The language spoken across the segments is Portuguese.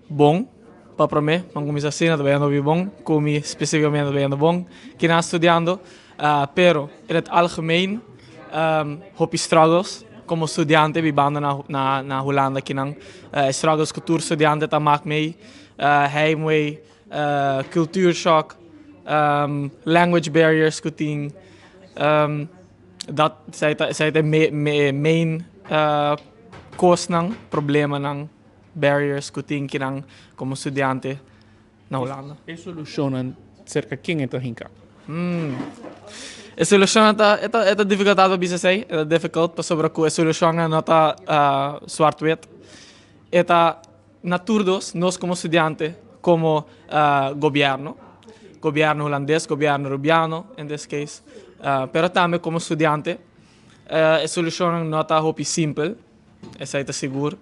bom para mim, vamos começar assim, está bem bom, como especificamente bem bom, que nós estudando, pero in het algemeen heb struggles como estudante vivendo na Holanda, que não struggles cultuur estudante tá maak mee, heimwee, cultuurshock, language barriers que tem, dat zij de main cause ng problema ng barriers que tem que não como estudante na Holanda. E solucionam cerca de quem está hinka. A solução é dificuldade para dizer, é difficult para sobre a solução não está zwart-wit. É naturdos nós como estudante, como governo holandês, governo rubiano, em desse caso, pero também como estudante, a solução não está simples, essa é seguro,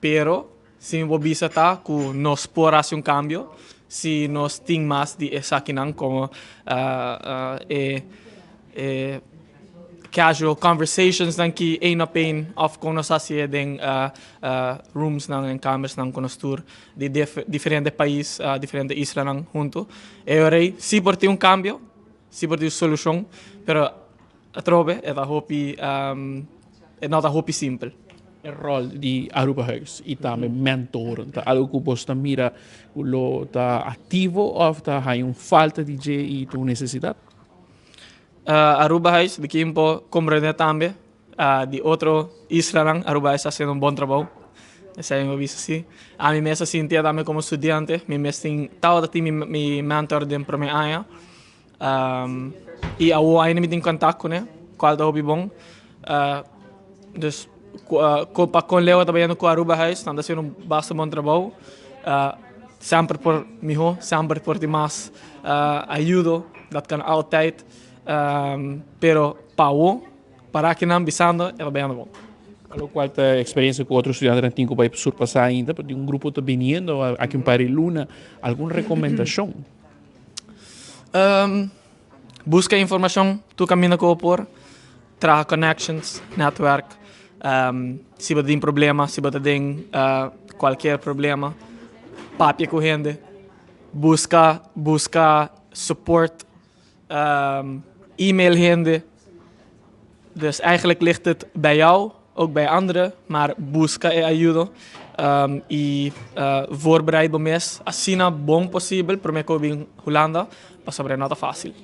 pero se você está que nós podemos um cambio, se nós temos mais de essa aqui não como casual conversations dan que één op één of conversatie den rooms nang en kamers nang conostur de diferente país, diferente isla nang junto. E orei, si por ti un cambio, si por ti solution, pero trobe é da hopi é nota hopi simple. O rol de Aruba Huis e também mentoren. Tá algo que você mira lo tá ativo ou tá hay falta de je e tu necessidade? Aruba Huis, de Kimpo, compreende também de outra isla nang Aruba Huis está fazendo bom trabalho. Essa é uma vez assim. A mim mesmo sentia também como estudante, me mesmo estava mi mentor de primeiro ano. E eu ainda me tenho contato com ele, qual é o bom. Dus com Leo trabalhando com Aruba Huis, está fazendo bastante bom trabalho. Sempre por mim, sempre por demais ajuda, dat kan altijd. Pero para que não bisando, é bem bom. Algo qual a experiência com outros estudantes tem que vai surpassar ainda, porque um grupo está vindo aqui em Paris-Luna, alguma recomendação? Busca informação, tu caminha com o por, traga connections, network. Se você tem problema, se você tem qualquer problema, papi com gente, busca support, e-mail gente. Dus eigenlijk ligt het bij jou, ook bij anderen, maar busca ajuda e voorbereid bom mês, assim bom possível, para mim que eu vim Holanda, para sobre nota fácil.